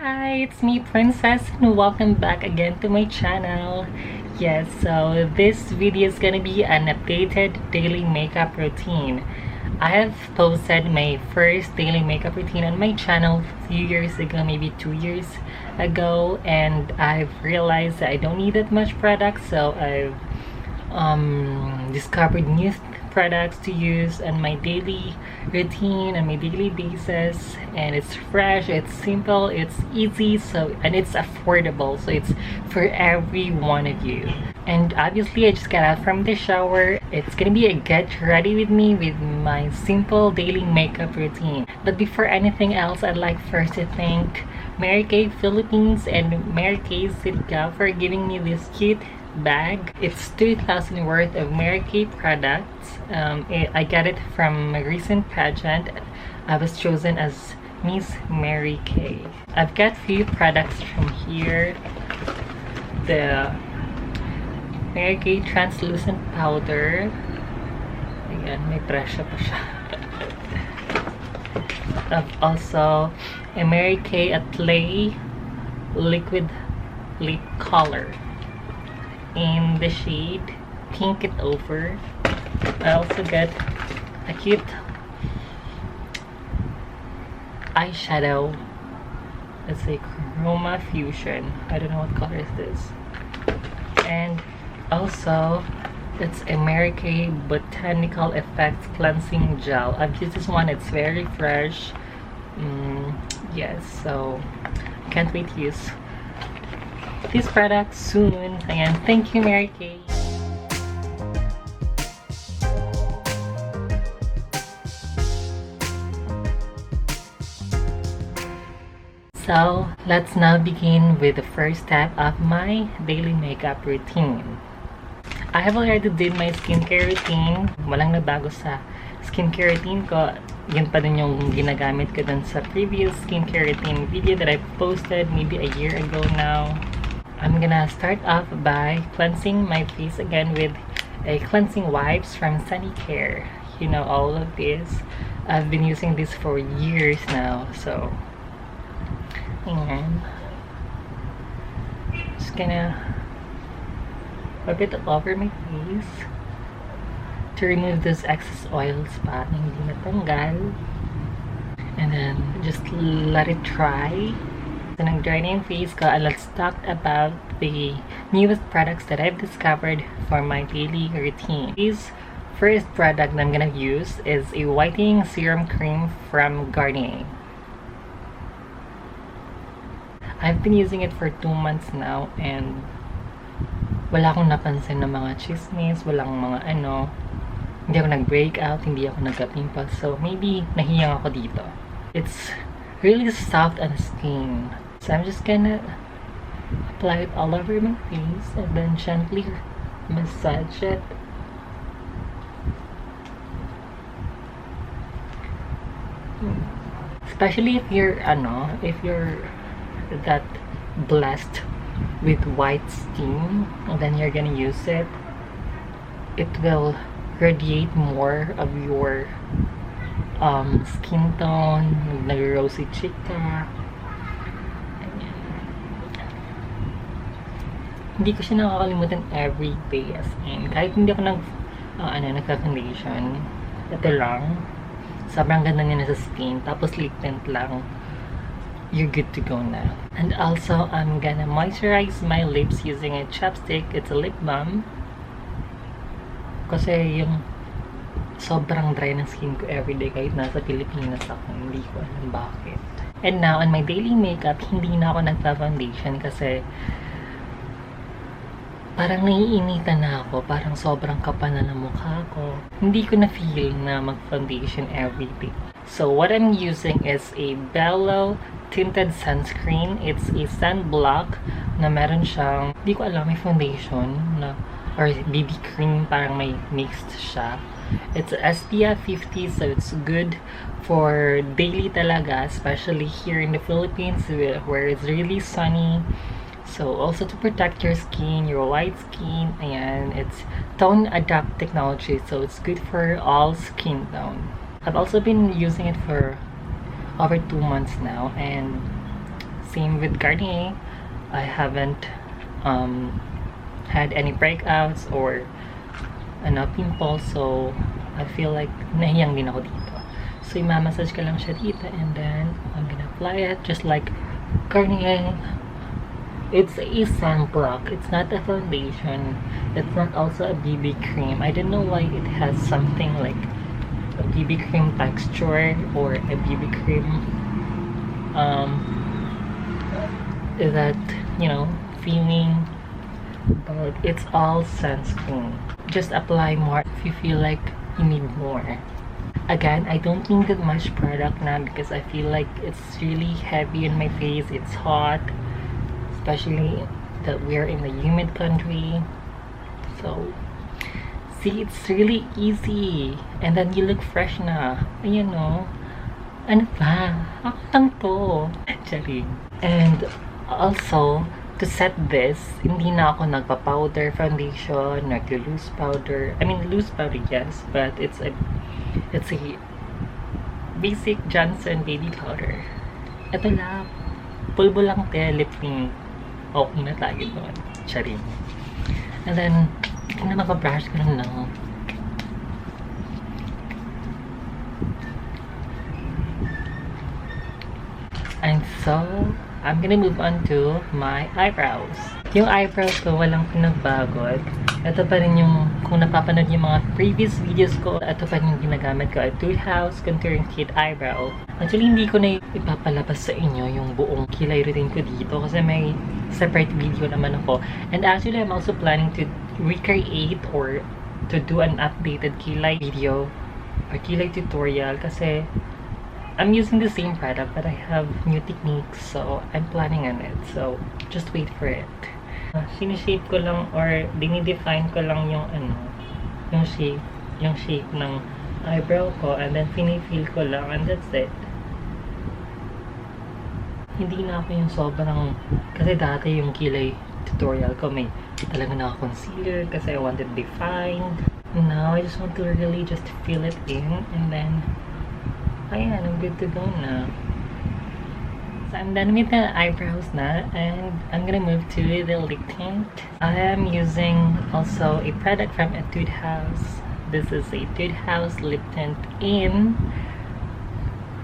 Hi, it's me, Princess, and welcome back again to my channel. Yes, so this video is gonna be an updated daily makeup routine. I have posted my first daily makeup routine on my channel a few years ago, maybe 2 years ago, and I've realized that I don't need that much product, so I've discovered new products to use on my daily routine on my daily basis, and it's fresh, it's simple, it's easy, so and it's affordable, so it's for every one of you. And obviously I just got out from the shower. It's gonna be a get ready with me with my simple daily makeup routine. But before anything else, I'd like first to thank Mary Kay Philippines and Mary Kay Sidka for giving me this cute bag. It's 2,000 worth of Mary Kay products. I got it from a recent pageant. I was chosen as Miss Mary Kay. I've got few products from here. The Mary Kay translucent powder. Ayan, may presyo pa siya. I've also a Mary Kay Clay liquid lip color in the shade Pink It Over. I also get a cute eyeshadow. It's a Chroma Fusion. I don't know what color is this. And also it's a Mary Kay Botanical Effects Cleansing Gel. I've used this one, it's very fresh. Yes, so can't wait to use this product soon. Ayan, thank you, Mary Kay. So let's now begin with the first step of my daily makeup routine. I have already did my skincare routine. Walang nabago sa skincare routine ko. Yun pa din yung ginagamit ko dun sa previous skincare routine video that I posted maybe a year ago now. I'm gonna start off by cleansing my face again with a cleansing wipes from Sunny Care. You know, all of this. I've been using this for years now, so and just gonna rub it all over my face to remove those excess oils pa na hindi natanggal, and then just let it dry. So nag-dry na yung face ko, and let's talk about the newest products that I've discovered for my daily routine. This first product that I'm gonna use is a whitening serum cream from Garnier. I've been using it for 2 months now, and wala akong napansin na mga chismis, walang mga hindi ako nag-breakout, hindi ako nagka-pimple, so maybe nahiyang ako dito. It's really soft on the skin, so I'm just gonna apply it all over my face and then gently massage it. Especially if you're that blessed with white skin, and then you're gonna use it, it will radiate more of your skin tone, nag-rosy cheek ka. Hindi ko siya nakakalimutan every day, as in kahit hindi ako nagka-foundation, ito lang, sobrang ganda niya na sa skin, tapos lip tint lang, you're good to go now. And also, I'm gonna moisturize my lips using a chapstick. It's a lip balm. Kasi yung sobrang dry ng skin ko everyday kahit nasa Pilipinas ako. Hindi ko alam bakit. And now, on my daily makeup, hindi na ako nagpa-foundation kasi parang naiinitan na ako. Parang sobrang kapal na ng mukha ko. Hindi ko na feel na mag-foundation everyday. So, what I'm using is a Belo Tinted Sunscreen. It's a sunblock na meron siyang, hindi ko alam, may foundation na, or BB cream, parang may mixed siya. It's SPF 50, so it's good for daily talaga, especially here in the Philippines where it's really sunny. So also to protect your skin, your white skin, and it's tone adapt technology, so it's good for all skin tone. I've also been using it for over 2 months now, and Same with Garnier. I haven't had any breakouts or pimples, so I feel like nahiyang din ako dito. So imamassage ka lang siya dito, and then I'm gonna apply it just like Garnier. It's a sunblock. It's not a foundation. It's not also a BB cream. I don't know why it has something like a BB cream texture or a BB cream that, you know, feeling, but it's all sunscreen. Just apply more if you feel like you need more. Again, I don't need that much product now because I feel like it's really heavy on my face. It's hot, especially that we're in a humid country. So see, it's really easy, and then you look fresh na. You know, ano pa? Ako lang to. Charing. And also, to set this, hindi na ako nagpa-powder foundation, nag-loose powder. I mean, loose powder, yes, but it's a basic Johnson baby powder. Ito lang, pulbo lang te, lip tint. Okay na tayo doon. Charing. And then, hindi na maka-brush ko lang lang. And so, I'm gonna move on to my eyebrows. Yung eyebrows ko, walang pinagbago. Ito pa rin yung, kung napapanood yung mga previous videos ko, ito pa rin yung ginagamit ko. Etude House Contouring Kit Eyebrow. Actually, hindi ko na ipapalabas sa inyo yung buong kilay routine ko dito kasi may separate video naman ako. And actually, I'm also planning to recreate or to do an updated kilay video or kilay tutorial kasi I'm using the same product but I have new techniques, so I'm planning on it. So, just wait for it. Sinishape ko lang or dinidefine ko lang yung yung shape ng eyebrow ko, and then fini-fill ko lang, and that's it. Hindi na ako yung sobrang, kasi dati yung kilay tutorial ko may talaga naka-concealer kasi I wanted defined. Now I just want to really just fill it in, and then ayan, I'm good to go na. So I'm done with the eyebrows na, and I'm gonna move to the lip tint. I am using also a product from Etude House. This is Etude House lip tint in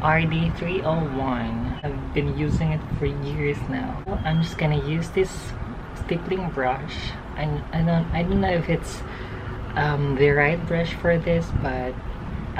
RD301. I've been using it for years now. I'm just gonna use this stippling brush. I don't know if it's the right brush for this, but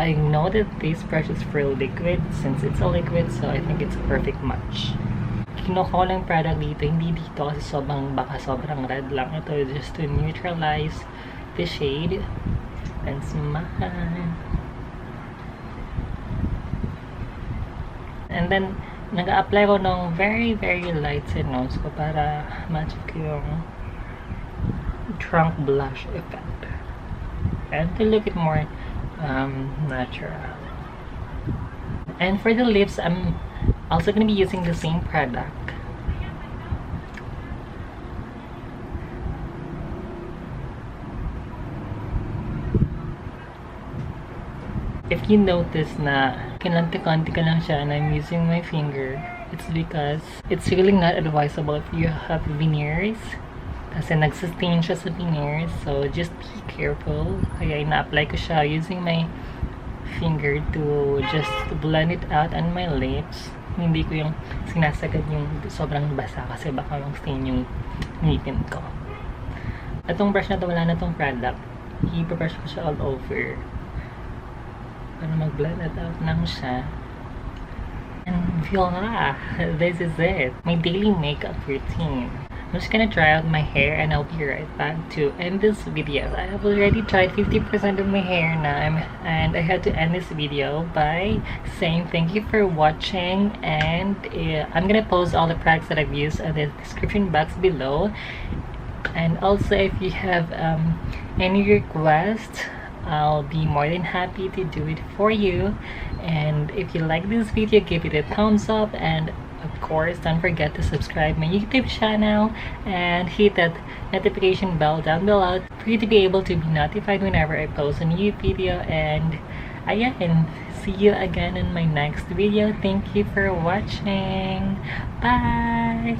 I know that this brush is for liquid. Since it's a liquid, so I think it's a perfect match. Kinuha ko lang product dito, hindi dito kasi baka sobrang red lang. Ito just to neutralize the shade. And smile. And then, nag-a-apply ko ng very, very light sa nose ko para match ko yung trunk blush effect. And to look it more natural. And for the lips, I'm also going to be using the same product. If you notice na kinanti-kanti ka lang siya and I'm using my finger, it's because it's really not advisable if you have veneers. Kasi nagsustain siya sa veneers, so just be careful. Kaya ina-apply ko siya using my finger to just blend it out on my lips. Hindi ko yung sinasagad yung sobrang basa kasi baka mag-stain yung ngipin ko. Itong brush na to, wala na tong product. I-brush ko siya all over para mag-blend it out lang siya. And voila! This is it. My daily makeup routine. I'm just gonna try out my hair and I'll be right back to end this video. I have already tried 50% of my hair now, and I had to end this video by saying thank you for watching, and I'm gonna post all the products that I've used in the description box below. And also, if you have any requests, I'll be more than happy to do it for you. And if you like this video, give it a thumbs up, and of course, don't forget to subscribe my YouTube channel and hit that notification bell down below for you to be able to be notified whenever I post a new video. And ayan, see you again in my next video. Thank you for watching. Bye!